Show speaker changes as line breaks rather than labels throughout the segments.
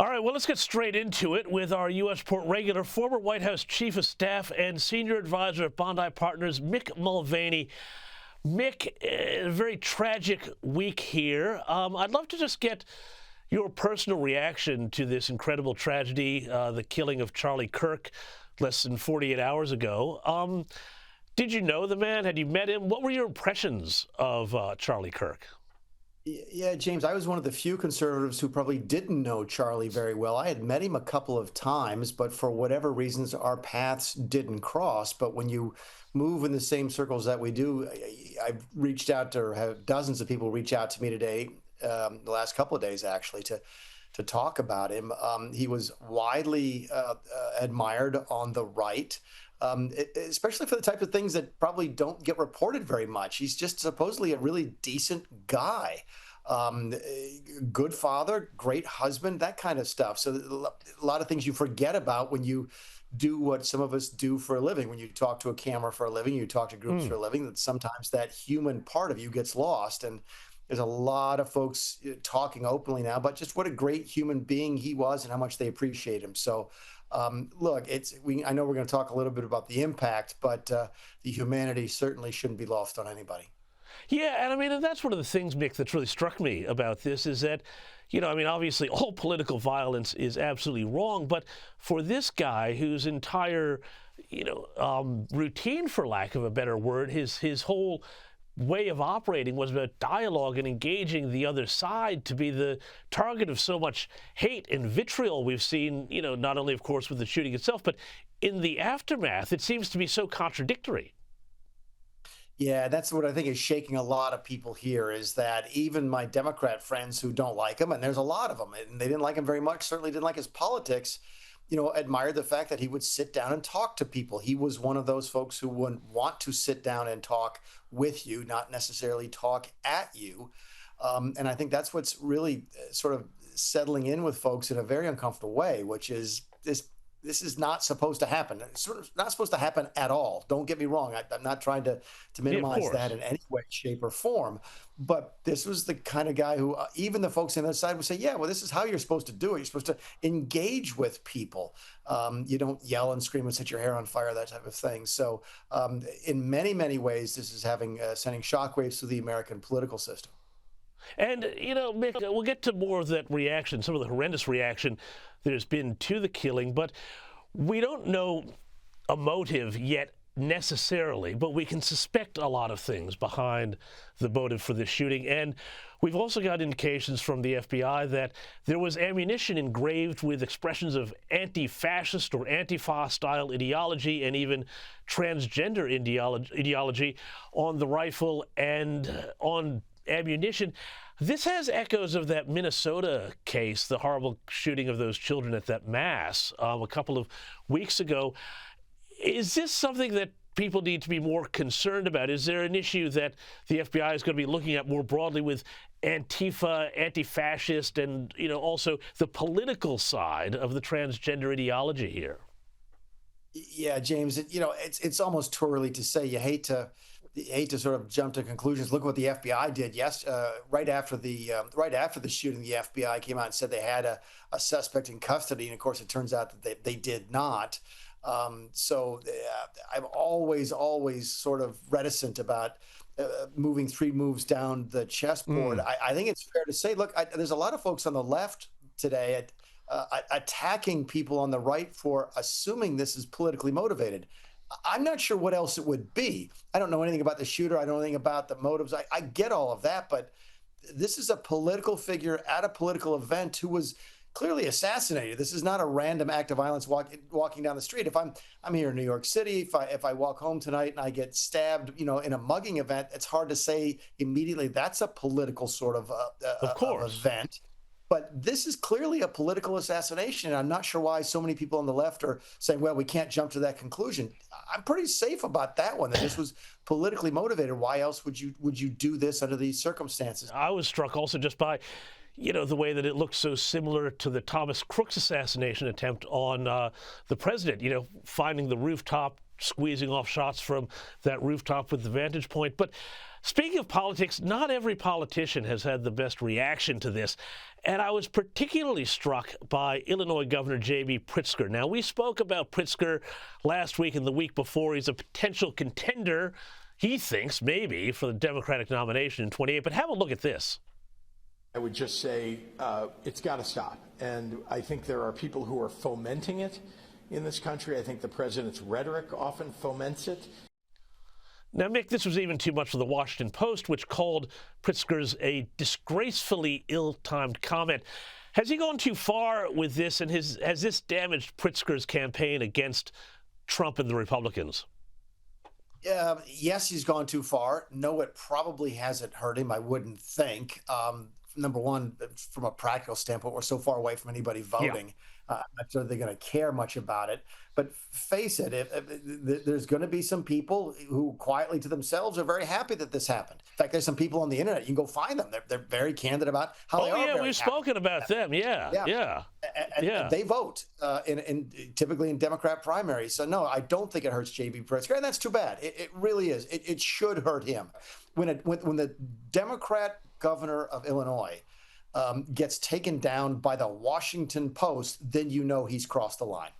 All right, well, let's get straight into it with our U.S. Port regular, former White House Chief of Staff and Senior Advisor at Bondi Partners, Mick Mulvaney. Mick, a very tragic week here. I'd love to just get your personal reaction to this incredible tragedy, the killing of Charlie Kirk less than 48 hours ago. Did you know the man? Had you met him? What were your impressions of Charlie Kirk?
Yeah, James, I was one of the few conservatives who probably didn't know Charlie very well. I had met him a couple of times, but for whatever reasons, our paths didn't cross. But when you move in the same circles that we do, I've reached out to, or have dozens of people reach out to me today, the last couple of days actually, to talk about him. He was widely admired on the right. Especially for the type of things that probably don't get reported very much. He's just supposedly a really decent guy, good father, great husband, that kind of stuff. So a lot of things you forget about when you do what some of us do for a living. When you talk to a camera for a living, you talk to groups for a living, that sometimes that human part of you gets lost. And there's a lot of folks talking openly now about just what a great human being he was and how much they appreciate him. So look, I know we're going to talk a little bit about the impact, but the humanity certainly shouldn't be lost on anybody.
Yeah, and I mean, and that's one of the things, Mick, that's really struck me about this is that, I mean, obviously all political violence is absolutely wrong, but for this guy whose entire, routine, for lack of a better word, his whole way of operating was about dialogue and engaging the other side, to be the target of so much hate and vitriol we've seen, not only, of course, with the shooting itself, but in the aftermath. It seems to be so contradictory.
Yeah, that's what I think is shaking a lot of people here, is that even my Democrat friends who don't like him, and there's a lot of them, and they didn't like him very much, certainly didn't like his politics, admired the fact that he would sit down and talk to people. He was one of those folks who would want to sit down and talk with you, not necessarily talk at you. And I think that's what's really sort of settling in with folks in a very uncomfortable way, which is this is not supposed to happen. It's sort of not supposed to happen at all. Don't get me wrong. I'm not trying to minimize that in any way, shape, or form. But this was the kind of guy who even the folks on the other side would say, yeah, well, this is how you're supposed to do it. You're supposed to engage with people. You don't yell and scream and set your hair on fire, that type of thing. So in many, many ways, this is sending shockwaves through the American political system.
And, Mick, we'll get to more of that reaction, some of the horrendous reaction there's been to the killing, but we don't know a motive yet necessarily, but we can suspect a lot of things behind the motive for this shooting. And we've also got indications from the FBI that there was ammunition engraved with expressions of anti-fascist or Antifa-style ideology and even transgender ideology on the rifle and on ammunition. This has echoes of that Minnesota case, the horrible shooting of those children at that mass a couple of weeks ago. Is this something that people need to be more concerned about? Is there an issue that the FBI is going to be looking at more broadly with Antifa, anti-fascist, and also the political side of the transgender ideology here?
Yeah, James, it's almost too early to say. You hate to sort of jump to conclusions. Look what the FBI did. Yes, right after the shooting, the FBI came out and said they had a suspect in custody, and of course, it turns out that they did not. So I'm always sort of reticent about moving 3 moves down the chessboard. I think it's fair to say, look, there's a lot of folks on the left today attacking people on the right for assuming this is politically motivated. I'm not sure what else it would be. I don't know anything about the shooter. I don't know anything about the motives. I get all of that, but this is a political figure at a political event who was clearly assassinated. This is not a random act of violence walking down the street. If I'm here in New York City, if I walk home tonight and I get stabbed, in a mugging event, it's hard to say immediately that's a political sort of event. But this is clearly a political assassination, and I'm not sure why so many people on the left are saying, well, we can't jump to that conclusion. I'm pretty safe about that one, that this was politically motivated. Why else would you do this under these circumstances?
I was struck also just by, the way that it looks so similar to the Thomas Crooks assassination attempt on the president, finding the rooftop, squeezing off shots from that rooftop with the vantage point. But Speaking of politics, not every politician has had the best reaction to this, and I was particularly struck by Illinois Governor J.B. Pritzker. Now, we spoke about Pritzker last week and the week before. He's a potential contender, he thinks, maybe, for the Democratic nomination in 28, but have a look at this.
I would just say it's got to stop. And I think there are people who are fomenting it in this country. I think the president's rhetoric often foments it.
Now, Mick, this was even too much for the Washington Post, which called Pritzker's a disgracefully ill-timed comment. Has he gone too far with this, and has this damaged Pritzker's campaign against Trump and the Republicans?
Yes, he's gone too far. No, it probably hasn't hurt him, I wouldn't think. Number one, from a practical standpoint, we're so far away from anybody voting. Yeah. I'm not sure they're going to care much about it. But face it, there's going to be some people who quietly to themselves are very happy that this happened. In fact, there's some people on the internet. You can go find them. They're very candid about how they are.
Oh, yeah, we've spoken about them. Yeah.
And they vote typically in Democrat primaries. So, no, I don't think it hurts J.B. Pritzker. And that's too bad. It really is. It should hurt him. When the Democrat governor of Illinois gets taken down by the Washington Post, then you know he's crossed the line.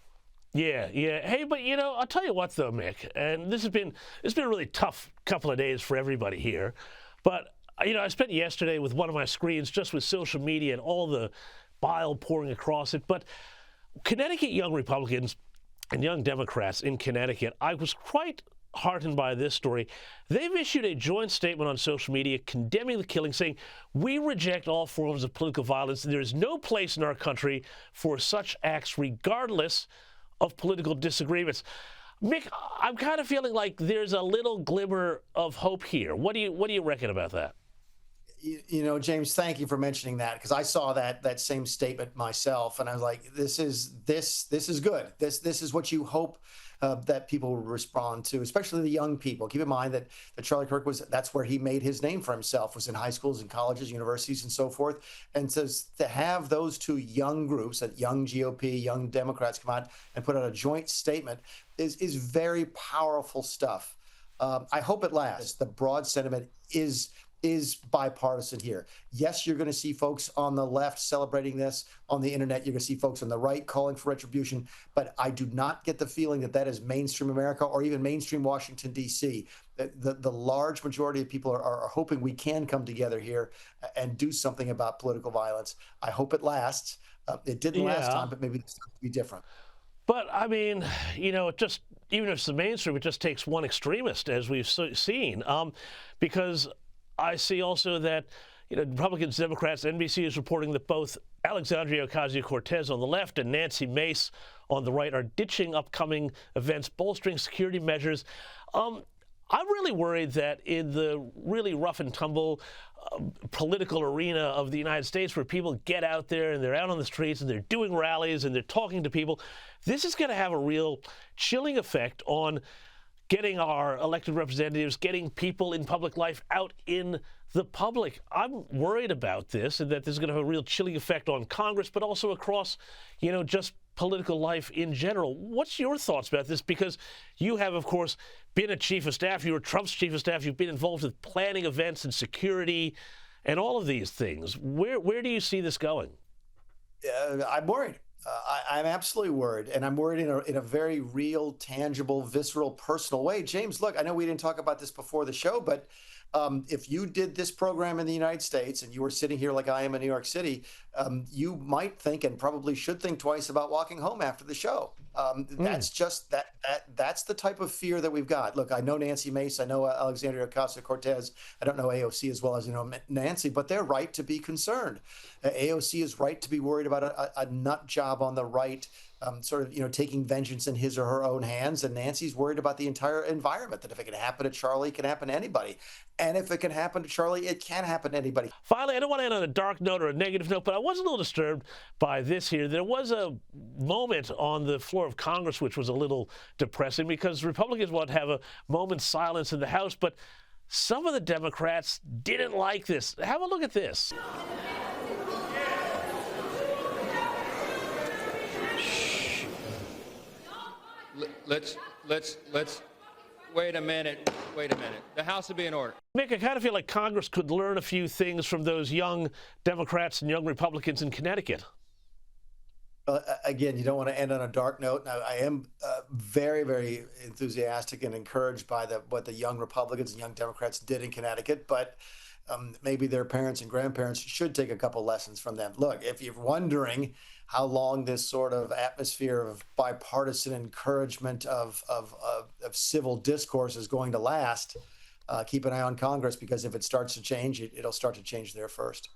Yeah. Hey, but I'll tell you what though, Mick, and it's been a really tough couple of days for everybody here. But I spent yesterday with one of my screens just with social media and all the bile pouring across it. But Connecticut young Republicans and young Democrats in Connecticut, I was quite heartened by this story. They've issued a joint statement on social media condemning the killing, saying, "We reject all forms of political violence. There is no place in our country for such acts, regardless of political disagreements." Mick, I'm kind of feeling like there's a little glimmer of hope here. What do you reckon about that?
James, thank you for mentioning that, because I saw that same statement myself, and I was like, this is good. This is what you hope that people will respond to, especially the young people. Keep in mind that Charlie Kirk that's where he made his name for himself, was in high schools and colleges, universities, and so forth. And so to have those two young groups, that young GOP, young Democrats, come out and put out a joint statement is very powerful stuff. I hope it lasts. The broad sentiment is bipartisan here. Yes, you're going to see folks on the left celebrating this. On the internet, you're going to see folks on the right calling for retribution. But I do not get the feeling that is mainstream America or even mainstream Washington, D.C. The large majority of people are hoping we can come together here and do something about political violence. I hope it lasts. It didn't last time, but maybe this time will be different.
But, I mean, even if it's the mainstream, it just takes one extremist, as we've seen, because I see also that Republicans, Democrats, NBC is reporting that both Alexandria Ocasio-Cortez on the left and Nancy Mace on the right are ditching upcoming events, bolstering security measures. I'm really worried that in the really rough and tumble political arena of the United States, where people get out there and they're out on the streets and they're doing rallies and they're talking to people, this is going to have a real chilling effect on getting our elected representatives, getting people in public life out in the public. I'm worried about this, and that this is going to have a real chilling effect on Congress, but also across, just political life in general. What's your thoughts about this? Because you have, of course, been a chief of staff. You were Trump's chief of staff. You've been involved with planning events and security and all of these things. Where do you see this going?
I'm worried. I'm absolutely worried, and I'm worried in a very real, tangible, visceral, personal way. James, look, I know we didn't talk about this before the show, but if you did this program in the United States and you were sitting here like I am in New York City, you might think, and probably should think twice about walking home after the show. That's just that's the type of fear that we've got. Look, I know Nancy Mace, I know Alexandria Ocasio-Cortez, I don't know AOC as well as Nancy, but they're right to be concerned. AOC is right to be worried about a nut job on the right, taking vengeance in his or her own hands. And Nancy's worried about the entire environment, that if it can happen to Charlie, it can happen to anybody. And if it can happen to Charlie, it can happen to anybody.
Finally, I don't want to end on a dark note or a negative note, but I was a little disturbed by this here. There was a moment on the floor of Congress which was a little depressing, because Republicans want to have a moment's silence in the House, but some of the Democrats didn't like this. Have a look at this.
Wait a minute. The House will be in order.
Mick, I kind of feel like Congress could learn a few things from those young Democrats and young Republicans in Connecticut.
Again, you don't want to end on a dark note. Now, I am very, very enthusiastic and encouraged by what the young Republicans and young Democrats did in Connecticut, but maybe their parents and grandparents should take a couple lessons from them. Look, if you're wondering how long this sort of atmosphere of bipartisan encouragement of civil discourse is going to last, keep an eye on Congress, because if it starts to change, it'll start to change there first.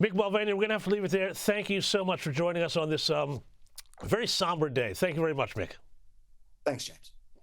Mick Mulvaney, we're going to have to leave it there. Thank you so much for joining us on this very somber day. Thank you very much, Mick.
Thanks, James.